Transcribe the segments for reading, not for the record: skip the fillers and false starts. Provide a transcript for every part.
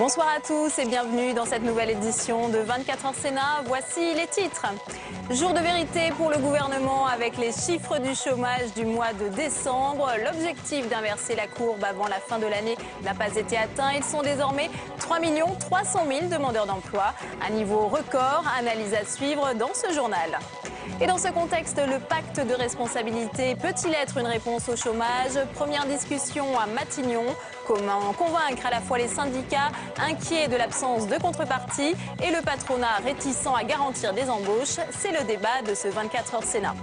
Bonsoir à tous et bienvenue dans cette nouvelle édition de 24h Sénat. Voici les titres. Jour de vérité pour le gouvernement avec les chiffres du chômage du mois de décembre. L'objectif d'inverser la courbe avant la fin de l'année n'a pas été atteint. Ils sont désormais 3 300 000 demandeurs d'emploi. Un niveau record, analyse à suivre dans ce journal. Et dans ce contexte, le pacte de responsabilité peut-il être une réponse au chômage? Première discussion à Matignon. Comment convaincre à la fois les syndicats inquiets de l'absence de contrepartie et le patronat réticent à garantir des embauches? C'est le débat de ce 24h Sénat.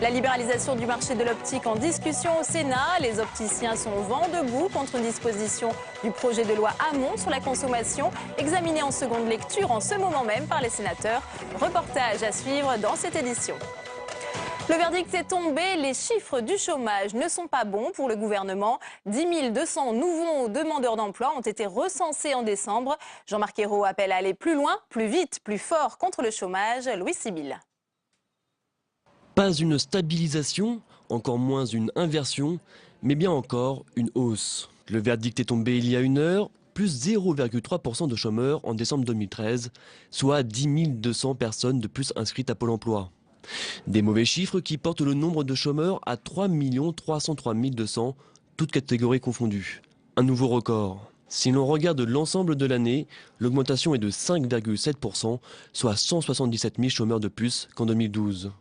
La libéralisation du marché de l'optique en discussion au Sénat. Les opticiens sont vent debout contre une disposition du projet de loi Hamon sur la consommation, examiné en seconde lecture en ce moment même par les sénateurs. Reportage à suivre dans cette édition. Le verdict est tombé, les chiffres du chômage ne sont pas bons pour le gouvernement. 10 200 nouveaux demandeurs d'emploi ont été recensés en décembre. Jean-Marc Ayrault appelle à aller plus loin, plus vite, plus fort contre le chômage. Louis Sibylle. Pas une stabilisation, encore moins une inversion, mais bien encore une hausse. Le verdict est tombé il y a une heure, plus 0,3% de chômeurs en décembre 2013, soit 10 200 personnes de plus inscrites à Pôle emploi. Des mauvais chiffres qui portent le nombre de chômeurs à 3 303 200, toutes catégories confondues. Un nouveau record. Si l'on regarde l'ensemble de l'année, l'augmentation est de 5,7%, soit 177 000 chômeurs de plus qu'en 2012.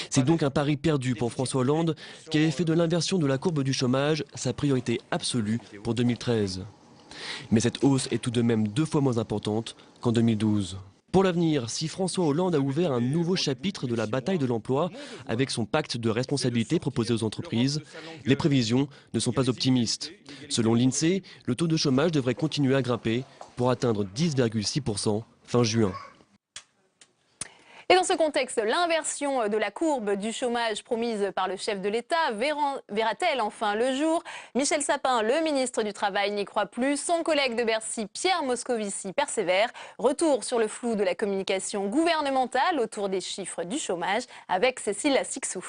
C'est donc un pari perdu pour François Hollande qui avait fait de l'inversion de la courbe du chômage sa priorité absolue pour 2013. Mais cette hausse est tout de même 2 fois moins importante qu'en 2012. Pour l'avenir, si François Hollande a ouvert un nouveau chapitre de la bataille de l'emploi avec son pacte de responsabilité proposé aux entreprises, les prévisions ne sont pas optimistes. Selon l'INSEE, le taux de chômage devrait continuer à grimper pour atteindre 10,6% fin juin. Et dans ce contexte, l'inversion de la courbe du chômage promise par le chef de l'État verra-t-elle enfin le jour? Michel Sapin, le ministre du Travail, n'y croit plus. Son collègue de Bercy, Pierre Moscovici, persévère. Retour sur le flou de la communication gouvernementale autour des chiffres du chômage avec Cécile Sixou.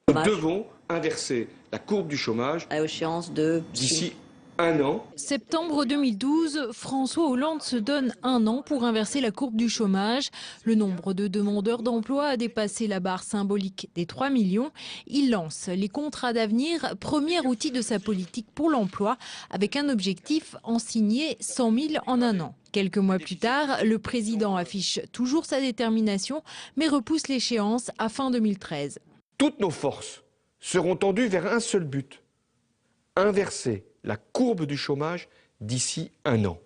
Nous devons inverser la courbe du chômage à échéance d'ici un an. Septembre 2012, François Hollande se donne un an pour inverser la courbe du chômage. Le nombre de demandeurs d'emploi a dépassé la barre symbolique des 3 millions. Il lance les contrats d'avenir, premier outil de sa politique pour l'emploi, avec un objectif en signer 100 000 en un an. Quelques mois plus tard, le président affiche toujours sa détermination, mais repousse l'échéance à fin 2013. Toutes nos forces seront tendues vers un seul but, inverser la courbe du chômage d'ici un an.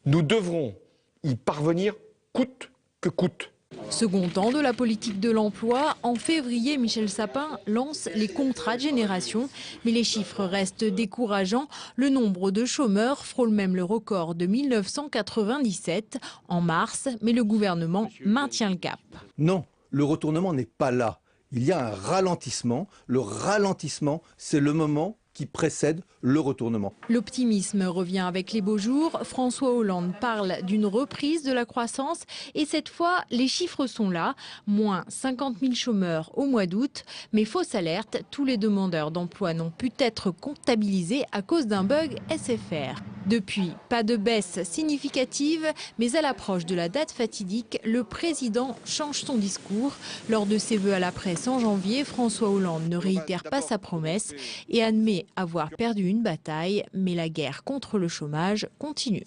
Nous devrons y parvenir coûte que coûte. Second temps de la politique de l'emploi, en février, Michel Sapin lance les contrats de génération. Mais les chiffres restent décourageants. Le nombre de chômeurs frôle même le record de 1997 en mars, mais le gouvernement maintient le cap. Non, le retournement n'est pas là. Il y a un ralentissement. Le ralentissement, c'est le moment qui précède le retournement. L'optimisme revient avec les beaux jours. François Hollande parle d'une reprise de la croissance et cette fois, les chiffres sont là. Moins 50 000 chômeurs au mois d'août. Mais fausse alerte, tous les demandeurs d'emploi n'ont pu être comptabilisés à cause d'un bug SFR. Depuis, pas de baisse significative, mais à l'approche de la date fatidique, le président change son discours. Lors de ses vœux à la presse en janvier, François Hollande ne réitère pas sa promesse et admet avoir perdu une bataille, mais la guerre contre le chômage continue.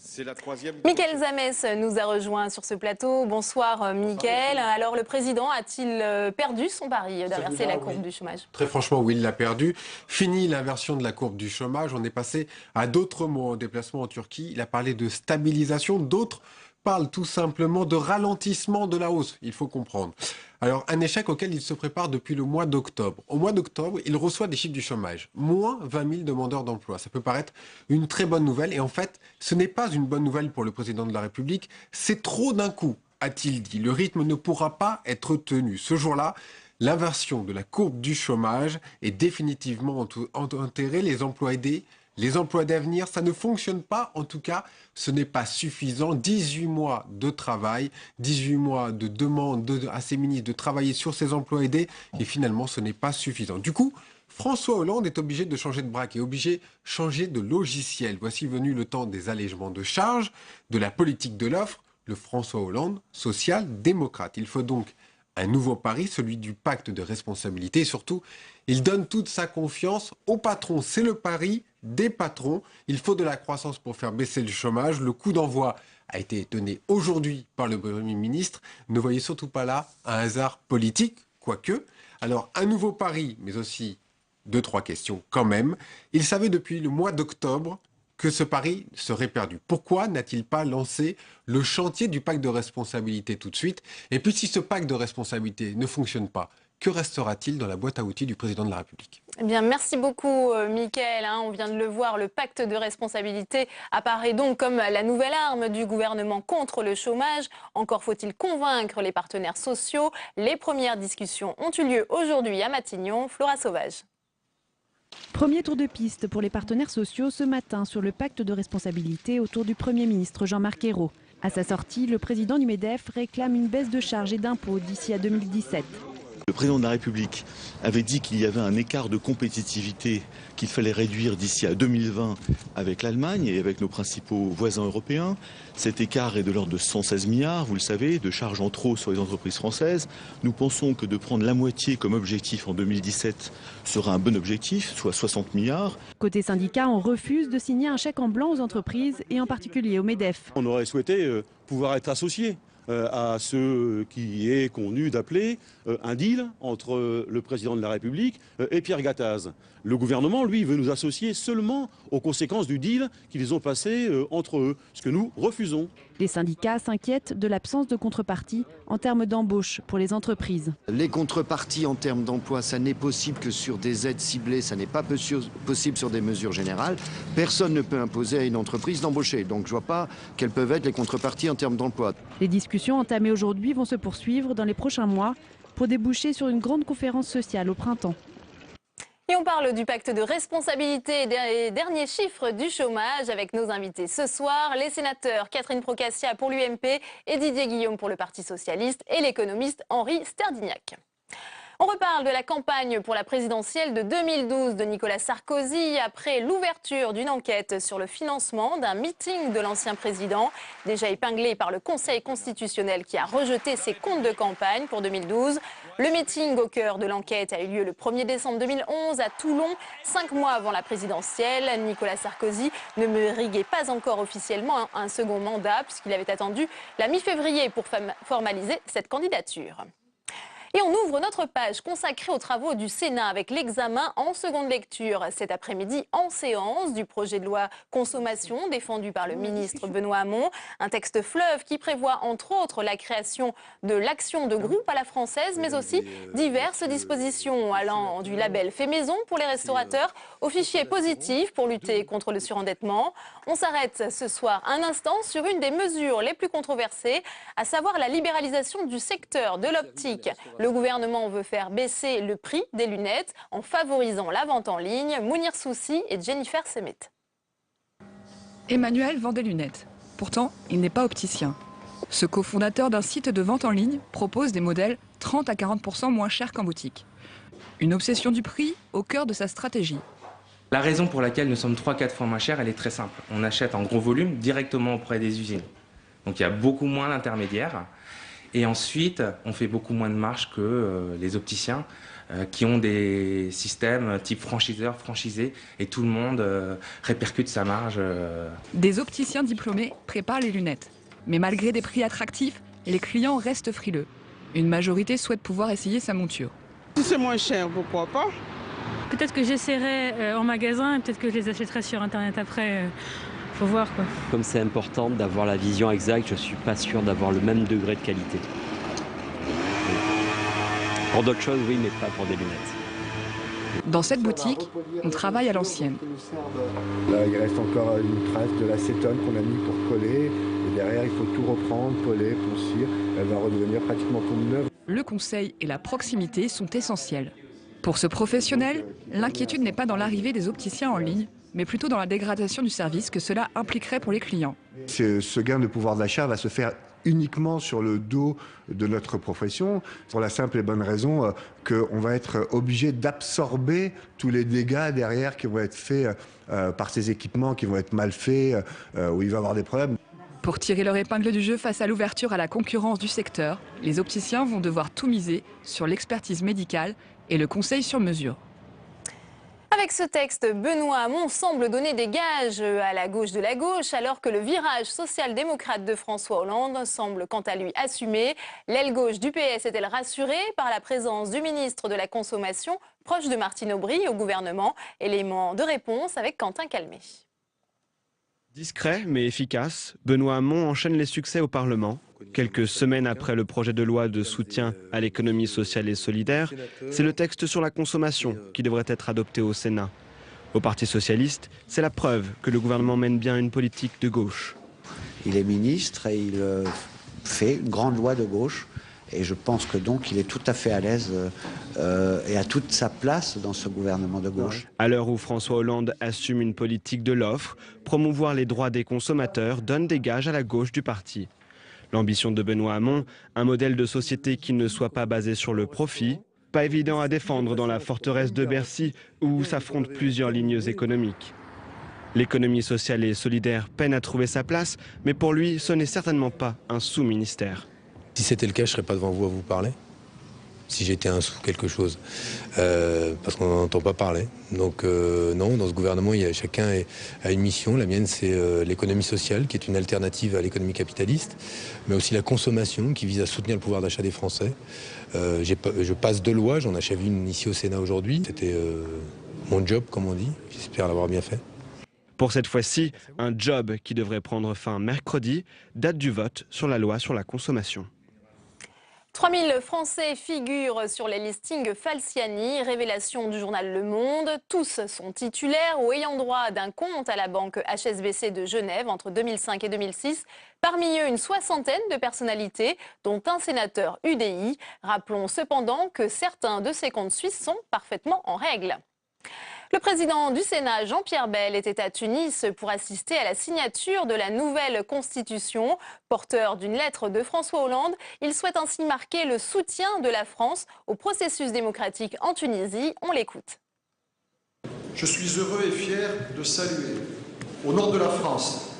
Mickaël Zamès nous a rejoint sur ce plateau. Bonsoir Mickaël. Alors le président a-t-il perdu son pari d'inverser la courbe du chômage? Très franchement, oui, il l'a perdu. Fini l'inversion de la courbe du chômage. On est passé à d'autres mots. En déplacement en Turquie, il a parlé de stabilisation. D'autres parlent tout simplement de ralentissement de la hausse. Il faut comprendre. Alors, un échec auquel il se prépare depuis le mois d'octobre. Au mois d'octobre, il reçoit des chiffres du chômage. Moins 20 000 demandeurs d'emploi. Ça peut paraître une très bonne nouvelle. Et en fait, ce n'est pas une bonne nouvelle pour le président de la République. C'est trop d'un coup, a-t-il dit. Le rythme ne pourra pas être tenu. Ce jour-là, l'inversion de la courbe du chômage est définitivement enterrée. Les emplois aidés, les emplois d'avenir, ça ne fonctionne pas. En tout cas, ce n'est pas suffisant. 18 mois de travail, 18 mois de demande à ces ministres de travailler sur ces emplois aidés. Et finalement, ce n'est pas suffisant. Du coup, François Hollande est obligé de changer de braque et obligé de changer de logiciel. Voici venu le temps des allègements de charges, de la politique de l'offre, le François Hollande social-démocrate. Il faut donc un nouveau pari, celui du pacte de responsabilité. Et surtout, il donne toute sa confiance aux patrons. C'est le pari des patrons. Il faut de la croissance pour faire baisser le chômage. Le coup d'envoi a été donné aujourd'hui par le Premier ministre. Ne voyez surtout pas là un hasard politique, quoique. Alors, un nouveau pari, mais aussi 2-3 questions quand même. Il savait depuis le mois d'octobre que ce pari serait perdu. Pourquoi n'a-t-il pas lancé le chantier du pacte de responsabilité tout de suite? Et puis si ce pacte de responsabilité ne fonctionne pas, que restera-t-il dans la boîte à outils du président de la République? Eh bien, merci beaucoup, Mickaël. On vient de le voir, le pacte de responsabilité apparaît donc comme la nouvelle arme du gouvernement contre le chômage. Encore faut-il convaincre les partenaires sociaux. Les premières discussions ont eu lieu aujourd'hui à Matignon. Flora Sauvage. Premier tour de piste pour les partenaires sociaux ce matin sur le pacte de responsabilité autour du Premier ministre Jean-Marc Ayrault. À sa sortie, le président du MEDEF réclame une baisse de charges et d'impôts d'ici à 2017. Le président de la République avait dit qu'il y avait un écart de compétitivité qu'il fallait réduire d'ici à 2020 avec l'Allemagne et avec nos principaux voisins européens. Cet écart est de l'ordre de 116 milliards, vous le savez, de charges en trop sur les entreprises françaises. Nous pensons que de prendre la moitié comme objectif en 2017 sera un bon objectif, soit 60 milliards. Côté syndicat, on refuse de signer un chèque en blanc aux entreprises et en particulier au MEDEF. On aurait souhaité pouvoir être associés à ce qui est convenu d'appeler un deal entre le président de la République et Pierre Gattaz. Le gouvernement, lui, veut nous associer seulement aux conséquences du deal qu'ils ont passé entre eux, ce que nous refusons. Les syndicats s'inquiètent de l'absence de contrepartie en termes d'embauche pour les entreprises. Les contreparties en termes d'emploi, ça n'est possible que sur des aides ciblées, ça n'est pas possible sur des mesures générales. Personne ne peut imposer à une entreprise d'embaucher. Donc je ne vois pas quelles peuvent être les contreparties en termes d'emploi. Les discussions entamées aujourd'hui vont se poursuivre dans les prochains mois pour déboucher sur une grande conférence sociale au printemps. Et on parle du pacte de responsabilité et des derniers chiffres du chômage avec nos invités ce soir, les sénateurs Catherine Procaccia pour l'UMP et Didier Guillaume pour le Parti Socialiste et l'économiste Henri Sterdignac. On reparle de la campagne pour la présidentielle de 2012 de Nicolas Sarkozy après l'ouverture d'une enquête sur le financement d'un meeting de l'ancien président, déjà épinglé par le Conseil constitutionnel qui a rejeté ses comptes de campagne pour 2012. Le meeting au cœur de l'enquête a eu lieu le 1er décembre 2011 à Toulon, 5 mois avant la présidentielle. Nicolas Sarkozy ne mériguait pas encore officiellement un second mandat puisqu'il avait attendu la mi-février pour formaliser cette candidature. Et on ouvre notre page consacrée aux travaux du Sénat avec l'examen en seconde lecture cet après-midi en séance du projet de loi consommation défendu par le ministre Benoît Hamon. Un texte fleuve qui prévoit entre autres la création de l'action de groupe à la française mais aussi diverses dispositions allant du label fait maison pour les restaurateurs au fichier positif pour lutter contre le surendettement. On s'arrête ce soir un instant sur une des mesures les plus controversées, à savoir la libéralisation du secteur de l'optique. Le gouvernement veut faire baisser le prix des lunettes en favorisant la vente en ligne. Mounir Soussi et Jennifer Semet. Emmanuel vend des lunettes. Pourtant, il n'est pas opticien. Ce cofondateur d'un site de vente en ligne propose des modèles 30 à 40% moins chers qu'en boutique. Une obsession du prix au cœur de sa stratégie. La raison pour laquelle nous sommes 3-4 fois moins chers, elle est très simple. On achète en gros volume directement auprès des usines. Donc il y a beaucoup moins d'intermédiaires. Et ensuite, on fait beaucoup moins de marge que les opticiens qui ont des systèmes type franchiseur, franchisé, et tout le monde répercute sa marge. Des opticiens diplômés préparent les lunettes. Mais malgré des prix attractifs, les clients restent frileux. Une majorité souhaite pouvoir essayer sa monture. Si c'est moins cher, pourquoi pas? Peut-être que j'essaierai en magasin et peut-être que je les achèterai sur Internet après. Faut voir quoi. Comme c'est important d'avoir la vision exacte, je suis pas sûr d'avoir le même degré de qualité. Pour d'autres choses, oui, mais pas pour des lunettes. Dans cette boutique, on travaille à l'ancienne. Là, il reste encore une trace de l'acétone qu'on a mis pour coller. Et derrière, il faut tout reprendre, coller, poncir. Elle va redevenir pratiquement comme neuve. Le conseil et la proximité sont essentiels. Pour ce professionnel, l'inquiétude n'est pas dans l'arrivée des opticiens en ligne, mais plutôt dans la dégradation du service que cela impliquerait pour les clients. Ce gain de pouvoir d'achat va se faire uniquement sur le dos de notre profession, pour la simple et bonne raison qu'on va être obligé d'absorber tous les dégâts derrière qui vont être faits par ces équipements qui vont être mal faits, où il va y avoir des problèmes. Pour tirer leur épingle du jeu face à l'ouverture à la concurrence du secteur, les opticiens vont devoir tout miser sur l'expertise médicale et le conseil sur mesure. Avec ce texte, Benoît Hamon semble donner des gages à la gauche de la gauche, alors que le virage social-démocrate de François Hollande semble quant à lui assumé. L'aile gauche du PS est-elle rassurée par la présence du ministre de la Consommation, proche de Martine Aubry, au gouvernement? Élément de réponse avec Quentin Calmet. Discret mais efficace, Benoît Hamon enchaîne les succès au Parlement. Quelques semaines après le projet de loi de soutien à l'économie sociale et solidaire, c'est le texte sur la consommation qui devrait être adopté au Sénat. Au Parti socialiste, c'est la preuve que le gouvernement mène bien une politique de gauche. Il est ministre et il fait une grande loi de gauche. Et je pense que donc il est tout à fait à l'aise et a toute sa place dans ce gouvernement de gauche. À l'heure où François Hollande assume une politique de l'offre, promouvoir les droits des consommateurs donne des gages à la gauche du parti. L'ambition de Benoît Hamon, un modèle de société qui ne soit pas basé sur le profit, pas évident à défendre dans la forteresse de Bercy où s'affrontent plusieurs lignes économiques. L'économie sociale et solidaire peine à trouver sa place, mais pour lui, ce n'est certainement pas un sous-ministère. Si c'était le cas, je ne serais pas devant vous à vous parler. Si j'étais un sous quelque chose. Parce qu'on n'en entend pas parler. Donc non, dans ce gouvernement, chacun a une mission. La mienne, c'est l'économie sociale, qui est une alternative à l'économie capitaliste, mais aussi la consommation, qui vise à soutenir le pouvoir d'achat des Français. Je passe 2 lois, j'en achève une ici au Sénat aujourd'hui. C'était mon job, comme on dit. J'espère l'avoir bien fait. Pour cette fois-ci, un job qui devrait prendre fin mercredi, date du vote sur la loi sur la consommation. 3000 Français figurent sur les listings Falciani, révélation du journal Le Monde. Tous sont titulaires ou ayant droit d'un compte à la banque HSBC de Genève entre 2005 et 2006. Parmi eux, une soixantaine de personnalités, dont un sénateur UDI. Rappelons cependant que certains de ces comptes suisses sont parfaitement en règle. Le président du Sénat, Jean-Pierre Bel, était à Tunis pour assister à la signature de la nouvelle constitution. Porteur d'une lettre de François Hollande, il souhaite ainsi marquer le soutien de la France au processus démocratique en Tunisie. On l'écoute. Je suis heureux et fier de saluer, au nom de la France,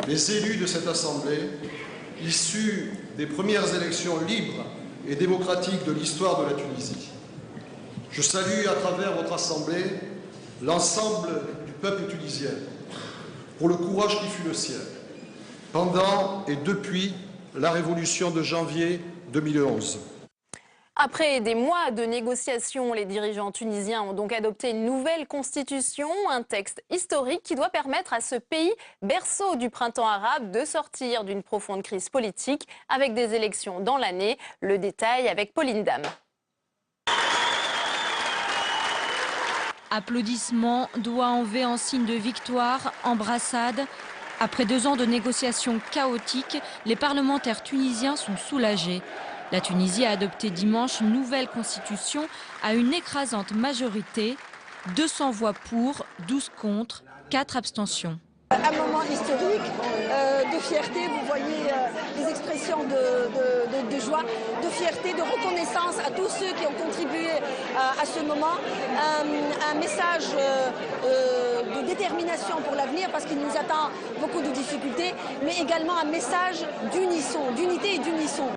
les élus de cette Assemblée, issus des premières élections libres et démocratiques de l'histoire de la Tunisie. Je salue à travers votre Assemblée l'ensemble du peuple tunisien pour le courage qui fut le sien pendant et depuis la révolution de janvier 2011. Après des mois de négociations, les dirigeants tunisiens ont donc adopté une nouvelle constitution, un texte historique qui doit permettre à ce pays, berceau du printemps arabe, de sortir d'une profonde crise politique avec des élections dans l'année. Le détail avec Pauline Dame. Applaudissements, doigts en V en signe de victoire, embrassades. Après 2 ans de négociations chaotiques, les parlementaires tunisiens sont soulagés. La Tunisie a adopté dimanche une nouvelle constitution à une écrasante majorité. 200 voix pour, 12 contre, 4 abstentions. Un moment historique, de fierté, vous voyez les expressions de joie, de fierté, de reconnaissance à tous ceux qui ont contribué à ce moment. Un message de détermination pour l'avenir parce qu'il nous attend beaucoup de difficultés, mais également un message d'unisson, d'unité et d'unisson.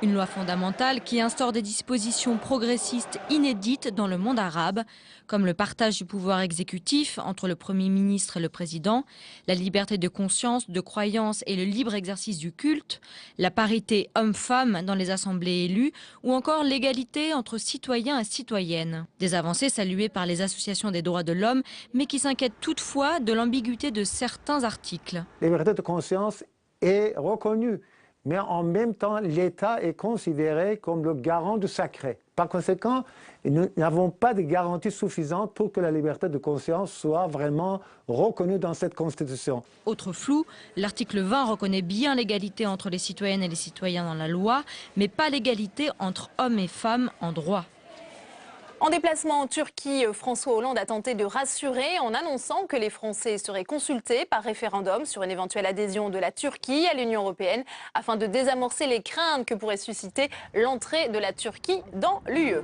Une loi fondamentale qui instaure des dispositions progressistes inédites dans le monde arabe, comme le partage du pouvoir exécutif entre le Premier ministre et le Président, la liberté de conscience, de croyance et le libre exercice du culte, la parité homme-femme dans les assemblées élues ou encore l'égalité entre citoyens et citoyennes. Des avancées saluées par les associations des droits de l'homme, mais qui s'inquiètent toutefois de l'ambiguïté de certains articles. La liberté de conscience est reconnue. Mais en même temps, l'État est considéré comme le garant du sacré. Par conséquent, nous n'avons pas de garantie suffisante pour que la liberté de conscience soit vraiment reconnue dans cette Constitution. Autre flou, l'article 20 reconnaît bien l'égalité entre les citoyennes et les citoyens dans la loi, mais pas l'égalité entre hommes et femmes en droit. En déplacement en Turquie, François Hollande a tenté de rassurer en annonçant que les Français seraient consultés par référendum sur une éventuelle adhésion de la Turquie à l'Union européenne afin de désamorcer les craintes que pourrait susciter l'entrée de la Turquie dans l'UE.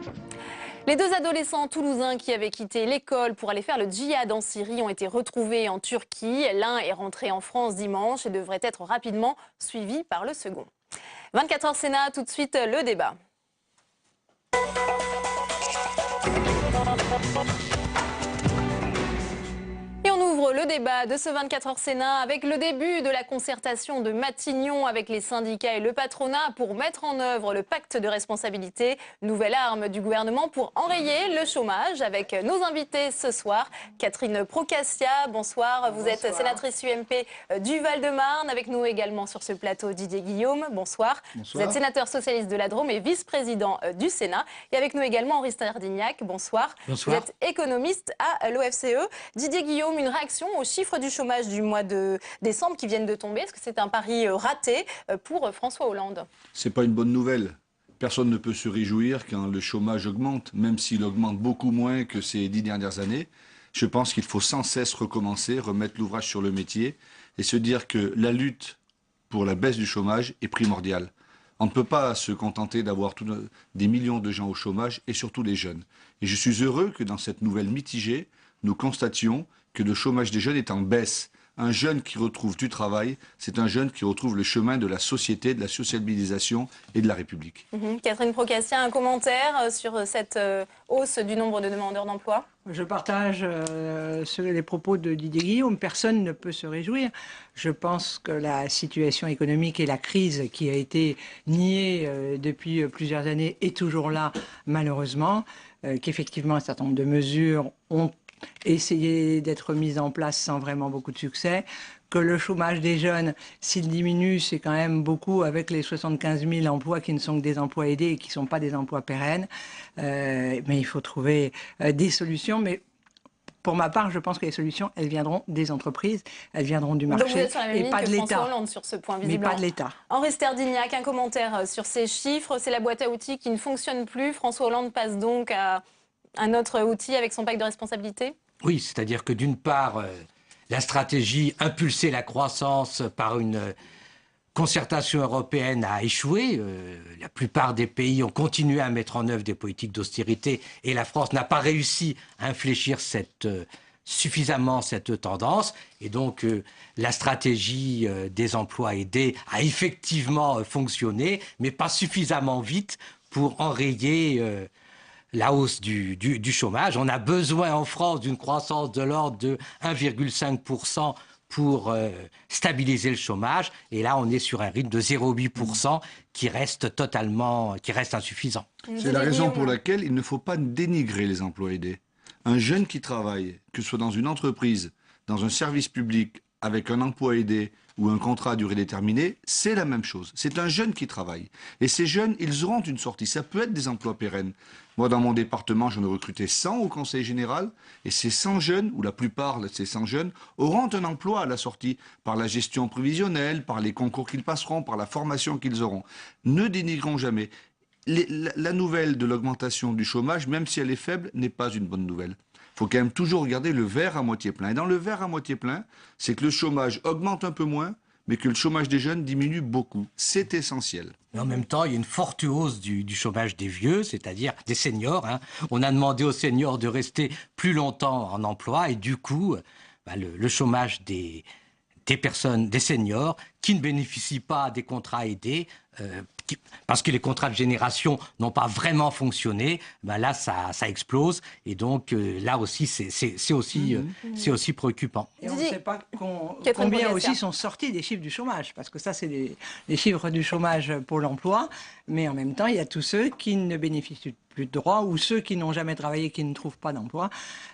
Les deux adolescents toulousains qui avaient quitté l'école pour aller faire le djihad en Syrie ont été retrouvés en Turquie. L'un est rentré en France dimanche et devrait être rapidement suivi par le second. 24h Sénat, tout de suite le débat. Et on ouvre le débat de ce 24h Sénat avec le début de la concertation de Matignon avec les syndicats et le patronat pour mettre en œuvre le pacte de responsabilité, nouvelle arme du gouvernement pour enrayer le chômage. Avec nos invités ce soir, Catherine Procaccia, bonsoir. Vous êtes sénatrice UMP du Val-de-Marne. Avec nous également sur ce plateau Didier Guillaume, bonsoir. Vous êtes sénateur socialiste de la Drôme et vice-président du Sénat. Et avec nous également Henri Stardignac, bonsoir. Bonsoir. Vous êtes économiste à l'OFCE. Didier Guillaume, une réaction aux chiffres du chômage du mois de décembre qui viennent de tomber. Est-ce que c'est un pari raté pour François Hollande? C'est pas une bonne nouvelle. Personne ne peut se réjouir quand le chômage augmente, même s'il augmente beaucoup moins que ces 10 dernières années. Je pense qu'il faut sans cesse recommencer, remettre l'ouvrage sur le métier et se dire que la lutte pour la baisse du chômage est primordiale. On ne peut pas se contenter d'avoir des millions de gens au chômage et surtout les jeunes. Et je suis heureux que dans cette nouvelle mitigée, nous constations que le chômage des jeunes est en baisse. Un jeune qui retrouve du travail, c'est un jeune qui retrouve le chemin de la société, de la sociabilisation et de la République. Catherine Procaccia, un commentaire sur cette hausse du nombre de demandeurs d'emploi? Je partage les propos de Didier Guillaume. Personne ne peut se réjouir. Je pense que la situation économique et la crise qui a été niée depuis plusieurs années est toujours là, malheureusement. Qu'effectivement, un certain nombre de mesures ont essayé d'être mises en place sans vraiment beaucoup de succès. Que le chômage des jeunes, s'il diminue, c'est quand même beaucoup avec les 75 000 emplois qui ne sont que des emplois aidés et qui ne sont pas des emplois pérennes. Mais il faut trouver des solutions. Mais pour ma part, je pense que les solutions, elles viendront des entreprises, elles viendront du marché. Donc vous êtes sur la même et ligne pas que de François l'État. Hollande sur ce point, Mais visiblement. pas de l'État. Henri Stardignac, un commentaire sur ces chiffres. C'est la boîte à outils qui ne fonctionne plus. François Hollande passe donc à un autre outil avec son pacte de responsabilité? Oui, c'est-à-dire que d'une part, la stratégie impulser la croissance par une concertation européenne a échoué. La plupart des pays ont continué à mettre en œuvre des politiques d'austérité et la France n'a pas réussi à infléchir suffisamment cette tendance. Et donc, la stratégie des emplois aidés a effectivement fonctionné, mais pas suffisamment vite pour enrayer la hausse du chômage. On a besoin en France d'une croissance de l'ordre de 1,5% pour stabiliser le chômage. Et là, on est sur un rythme de 0,8% qui reste insuffisant. C'est la raison pour laquelle il ne faut pas dénigrer les emplois aidés. Un jeune qui travaille, que ce soit dans une entreprise, dans un service public, avec un emploi aidé ou un contrat à durée déterminée, c'est la même chose. C'est un jeune qui travaille. Et ces jeunes, ils auront une sortie. Ça peut être des emplois pérennes. Moi, dans mon département, j'en ai recruté 100 au Conseil général. Et ces 100 jeunes, ou la plupart de ces 100 jeunes, auront un emploi à la sortie par la gestion prévisionnelle, par les concours qu'ils passeront, par la formation qu'ils auront. Ne dénigrons jamais. La nouvelle de l'augmentation du chômage, même si elle est faible, n'est pas une bonne nouvelle. Il faut quand même toujours regarder le verre à moitié plein. Et dans le verre à moitié plein, c'est que le chômage augmente un peu moins, mais que le chômage des jeunes diminue beaucoup. C'est essentiel. Mais en même temps, il y a une forte hausse du chômage des vieux, c'est-à-dire des seniors. On a demandé aux seniors de rester plus longtemps en emploi et du coup, le chômage des seniors qui ne bénéficient pas des contrats aidés, parce que les contrats de génération n'ont pas vraiment fonctionné, là, ça explose. Et donc, là aussi, c'est aussi préoccupant. Et on ne sait pas combien aussi sont sortis des chiffres du chômage, parce que ça, c'est les chiffres du chômage pour l'emploi. Mais en même temps, il y a tous ceux qui ne bénéficient plus de droits ou ceux qui n'ont jamais travaillé, qui ne trouvent pas d'emploi.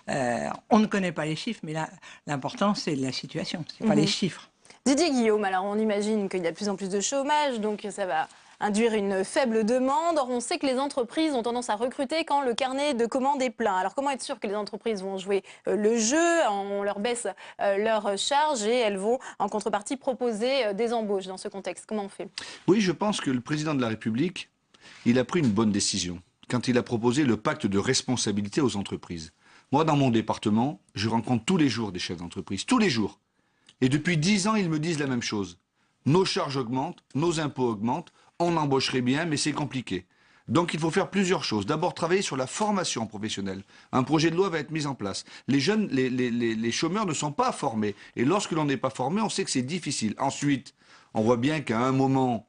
On ne connaît pas les chiffres, mais là, l'important, c'est la situation, ce n'est pas les chiffres. Didier Guillaume, alors on imagine qu'il y a de plus en plus de chômage, donc ça va induire une faible demande. Or, on sait que les entreprises ont tendance à recruter quand le carnet de commandes est plein. Alors comment être sûr que les entreprises vont jouer le jeu? On leur baisse leurs charges et elles vont en contrepartie proposer des embauches dans ce contexte. Comment on fait? Oui, je pense que le président de la République, il a pris une bonne décision. quand il a proposé le pacte de responsabilité aux entreprises. Moi, dans mon département, je rencontre tous les jours des chefs d'entreprise, tous les jours. Et depuis 10 ans, ils me disent la même chose. Nos charges augmentent, nos impôts augmentent, on embaucherait bien, mais c'est compliqué. Donc il faut faire plusieurs choses. D'abord, travailler sur la formation professionnelle. Un projet de loi va être mis en place. Les jeunes, les chômeurs ne sont pas formés. Et lorsque l'on n'est pas formé, on sait que c'est difficile. Ensuite, on voit bien qu'à un moment,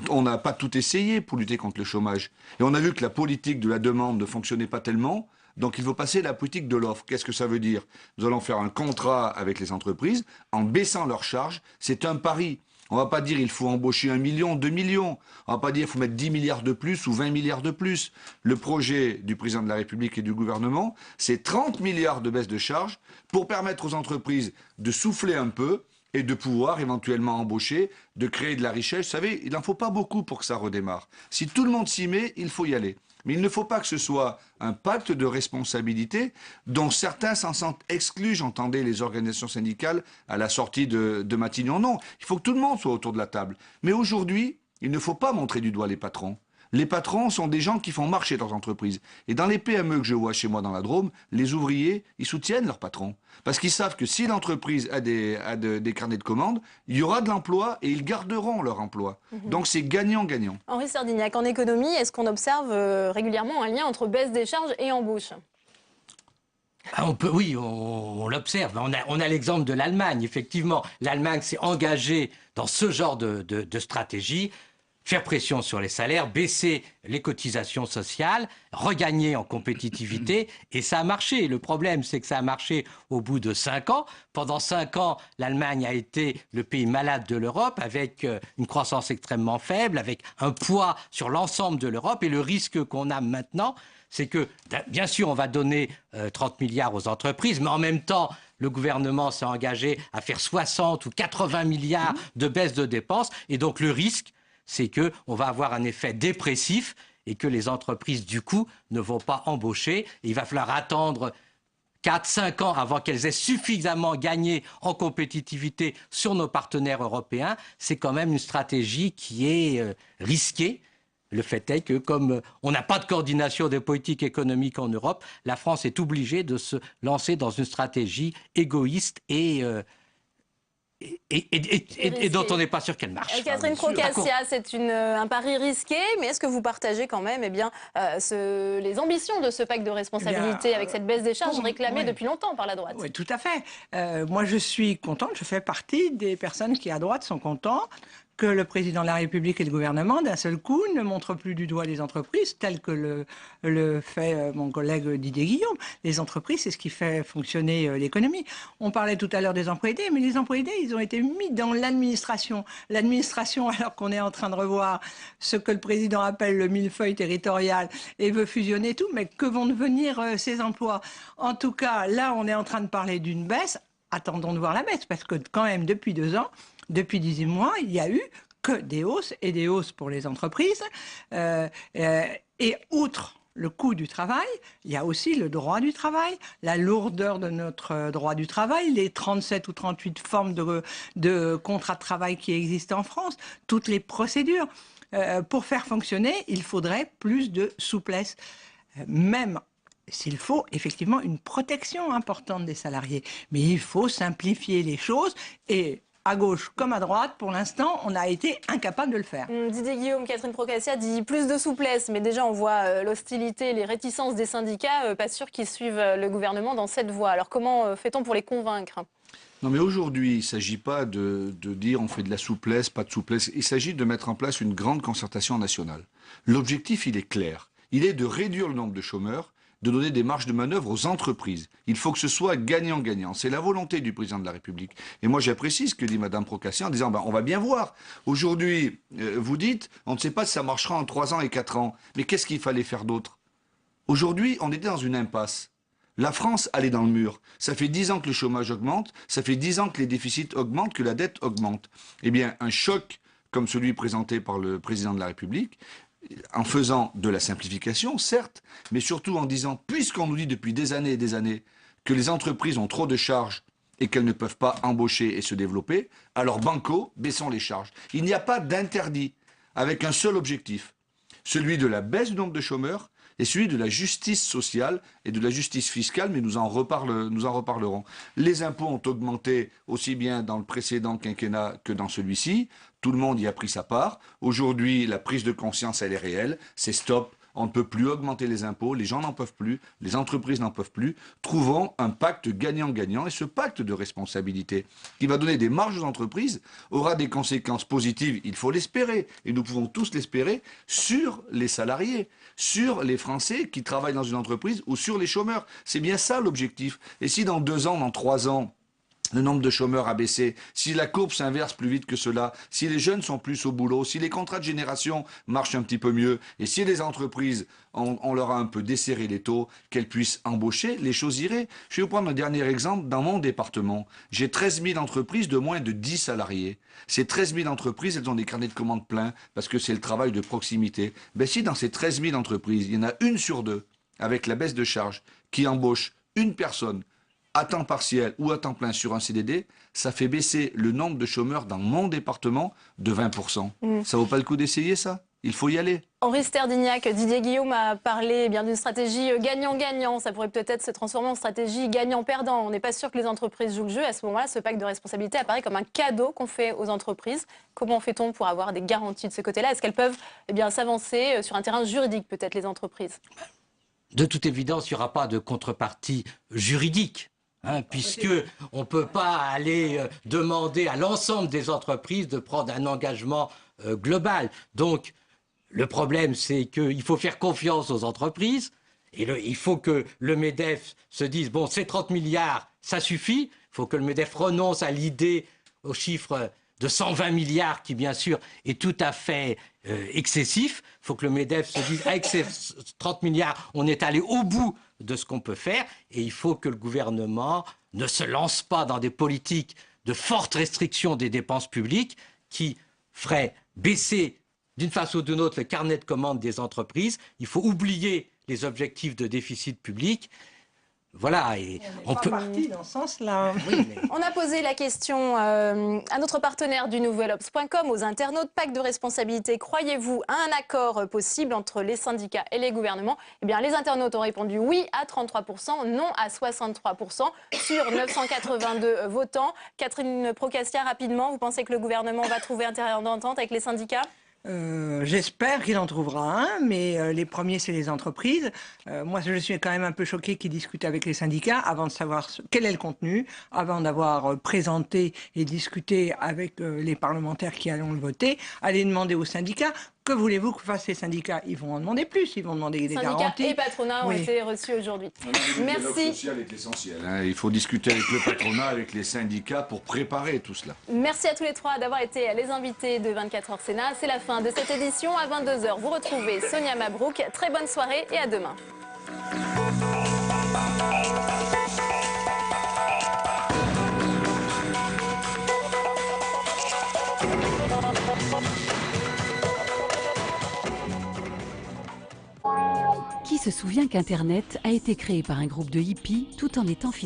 on n'a pas tout essayé pour lutter contre le chômage. Et on a vu que la politique de la demande ne fonctionnait pas tellement. Donc il faut passer à la politique de l'offre. Qu'est-ce que ça veut dire? Nous allons faire un contrat avec les entreprises en baissant leurs charges. C'est un pari. On ne va pas dire il faut embaucher 1 million, 2 millions. On ne va pas dire il faut mettre 10 milliards de plus ou 20 milliards de plus. Le projet du président de la République et du gouvernement, c'est 30 milliards de baisse de charges pour permettre aux entreprises de souffler un peu et de pouvoir éventuellement embaucher, de créer de la richesse. Vous savez, il n'en faut pas beaucoup pour que ça redémarre. Si tout le monde s'y met, il faut y aller. Mais il ne faut pas que ce soit un pacte de responsabilité dont certains s'en sentent exclus. J'entendais les organisations syndicales à la sortie de Matignon. Non, il faut que tout le monde soit autour de la table. Mais aujourd'hui, il ne faut pas montrer du doigt les patrons. Les patrons sont des gens qui font marcher leurs entreprises. Et dans les PME que je vois chez moi dans la Drôme, les ouvriers, ils soutiennent leurs patrons. Parce qu'ils savent que si l'entreprise a des carnets de commandes, il y aura de l'emploi et ils garderont leur emploi. Donc c'est gagnant-gagnant. Henri Serdignac, en économie, est-ce qu'on observe régulièrement un lien entre baisse des charges et embauche? Oui, on l'observe. On a l'exemple de l'Allemagne, effectivement. L'Allemagne s'est engagée dans ce genre de stratégie. Faire pression sur les salaires, baisser les cotisations sociales, regagner en compétitivité, et ça a marché. Le problème, c'est que ça a marché au bout de 5 ans. Pendant 5 ans, l'Allemagne a été le pays malade de l'Europe, avec une croissance extrêmement faible, avec un poids sur l'ensemble de l'Europe. Et le risque qu'on a maintenant, c'est que, bien sûr, on va donner 30 milliards aux entreprises, mais en même temps, le gouvernement s'est engagé à faire 60 ou 80 milliards de baisse de dépenses. Et donc, le risque, c'est qu'on va avoir un effet dépressif et que les entreprises, du coup, ne vont pas embaucher. Et il va falloir attendre 4-5 ans avant qu'elles aient suffisamment gagné en compétitivité sur nos partenaires européens. C'est quand même une stratégie qui est risquée. Le fait est que, comme on n'a pas de coordination des politiques économiques en Europe, la France est obligée de se lancer dans une stratégie égoïste et dont on n'est pas sûr qu'elle marche. Catherine Procaccia, c'est un pari risqué, mais est-ce que vous partagez quand même les ambitions de ce pacte de responsabilité avec cette baisse des charges réclamée depuis longtemps par la droite? Oui, tout à fait. Moi, je suis contente, je fais partie des personnes qui, à droite, sont contentes que le président de la République et le gouvernement, d'un seul coup, ne montrent plus du doigt les entreprises, tel que le fait mon collègue Didier Guillaume. Les entreprises, c'est ce qui fait fonctionner l'économie. On parlait tout à l'heure des emplois aidés, mais les emplois aidés, ils ont été mis dans l'administration. L'administration, alors qu'on est en train de revoir ce que le président appelle le millefeuille territorial et veut fusionner tout, mais que vont devenir ces emplois? En tout cas, là, on est en train de parler d'une baisse. Attendons de voir la baisse, parce que quand même, depuis 2 ans, depuis 18 mois, il n'y a eu que des hausses, et des hausses pour les entreprises. Et outre le coût du travail, il y a aussi le droit du travail, la lourdeur de notre droit du travail, les 37 ou 38 formes de contrats de travail qui existent en France, toutes les procédures. Pour faire fonctionner, il faudrait plus de souplesse, même s'il faut effectivement une protection importante des salariés. Mais il faut simplifier les choses et à gauche comme à droite, pour l'instant, on a été incapable de le faire. Didier Guillaume, Catherine Procaccia dit plus de souplesse, mais déjà on voit l'hostilité, les réticences des syndicats, pas sûr qu'ils suivent le gouvernement dans cette voie. Alors comment fait-on pour les convaincre? Non, mais aujourd'hui, il ne s'agit pas de dire on fait de la souplesse, pas de souplesse. Il s'agit de mettre en place une grande concertation nationale. L'objectif, il est clair. Il est de réduire le nombre de chômeurs, de donner des marges de manœuvre aux entreprises. Il faut que ce soit gagnant-gagnant. C'est la volonté du président de la République. Et moi, j'apprécie ce que dit Mme Procaccia en disant on va bien voir. Aujourd'hui, vous dites on ne sait pas si ça marchera en 3 ans et 4 ans. Mais qu'est-ce qu'il fallait faire d'autre? Aujourd'hui, on était dans une impasse. La France allait dans le mur. Ça fait 10 ans que le chômage augmente, ça fait 10 ans que les déficits augmentent, que la dette augmente. Eh bien, un choc comme celui présenté par le président de la République, en faisant de la simplification, certes, mais surtout en disant, puisqu'on nous dit depuis des années et des années que les entreprises ont trop de charges et qu'elles ne peuvent pas embaucher et se développer, alors banco, baissons les charges. Il n'y a pas d'interdit, avec un seul objectif, celui de la baisse du nombre de chômeurs, est celui de la justice sociale et de la justice fiscale, mais nous en reparlerons. Les impôts ont augmenté aussi bien dans le précédent quinquennat que dans celui-ci. Tout le monde y a pris sa part. Aujourd'hui, la prise de conscience, elle est réelle. C'est stop. On ne peut plus augmenter les impôts, les gens n'en peuvent plus, les entreprises n'en peuvent plus. Trouvons un pacte gagnant-gagnant. Et ce pacte de responsabilité, qui va donner des marges aux entreprises, aura des conséquences positives, il faut l'espérer, et nous pouvons tous l'espérer, sur les salariés, sur les Français qui travaillent dans une entreprise ou sur les chômeurs. C'est bien ça l'objectif. Et si dans 2 ans, dans 3 ans, le nombre de chômeurs a baissé, si la courbe s'inverse plus vite que cela, si les jeunes sont plus au boulot, si les contrats de génération marchent un petit peu mieux, et si les entreprises, on leur a un peu desserré les taux, qu'elles puissent embaucher, les choses iraient. Je vais vous prendre un dernier exemple. Dans mon département, j'ai 13 000 entreprises de moins de 10 salariés. Ces 13 000 entreprises, elles ont des carnets de commandes pleins, parce que c'est le travail de proximité. Ben si dans ces 13 000 entreprises, il y en a 1 sur 2, avec la baisse de charge, qui embauche une personne, à temps partiel ou à temps plein sur un CDD, ça fait baisser le nombre de chômeurs dans mon département de 20%. Ça vaut pas le coup d'essayer ça? Il faut y aller. Henri Sterdignac, Didier Guillaume a parlé d'une stratégie gagnant-gagnant. Ça pourrait peut-être se transformer en stratégie gagnant-perdant. On n'est pas sûr que les entreprises jouent le jeu. À ce moment-là, ce pacte de responsabilité apparaît comme un cadeau qu'on fait aux entreprises. Comment fait-on pour avoir des garanties de ce côté-là? Est-ce qu'elles peuvent s'avancer sur un terrain juridique, peut-être, les entreprises? De toute évidence, il n'y aura pas de contrepartie juridique. Puisque on ne peut pas aller demander à l'ensemble des entreprises de prendre un engagement global. Donc, le problème, c'est qu'il faut faire confiance aux entreprises. Et il faut que le MEDEF se dise, bon, ces 30 milliards, ça suffit. Il faut que le MEDEF renonce à l'idée, au chiffre de 120 milliards, qui bien sûr est tout à fait excessif. Il faut que le MEDEF se dise, avec ces 30 milliards, on est allé au bout de ce qu'on peut faire, et il faut que le gouvernement ne se lance pas dans des politiques de forte restriction des dépenses publiques qui feraient baisser d'une façon ou d'une autre le carnet de commandes des entreprises. Il faut oublier les objectifs de déficit public. Voilà, et on peut partir dans ce sens-là. Oui, mais... On a posé la question à notre partenaire du nouvelobs.com, aux internautes. Pacte de responsabilité, croyez-vous à un accord possible entre les syndicats et les gouvernements? Eh bien, les internautes ont répondu oui à 33%, non à 63% sur 982 votants. Catherine Procastia, rapidement, vous pensez que le gouvernement va trouver un terrain d'entente avec les syndicats? J'espère qu'il en trouvera un, mais les premiers, c'est les entreprises. Moi, je suis quand même un peu choqué qu'ils discutent avec les syndicats avant de savoir quel est le contenu, avant d'avoir présenté et discuté avec les parlementaires qui allons le voter. Allez demander aux syndicats. Que voulez-vous que fassent les syndicats? Ils vont en demander plus, ils vont demander des garanties. Syndicats et patronat ont été reçus aujourd'hui. Le dialogue social est essentiel. Il faut discuter avec le patronat, avec les syndicats pour préparer tout cela. Merci à tous les trois d'avoir été les invités de 24h Sénat. C'est la fin de cette édition. À 22h, vous retrouvez Sonia Mabrouk. Très bonne soirée et à demain. Qui se souvient qu'Internet a été créé par un groupe de hippies tout en étant financé ?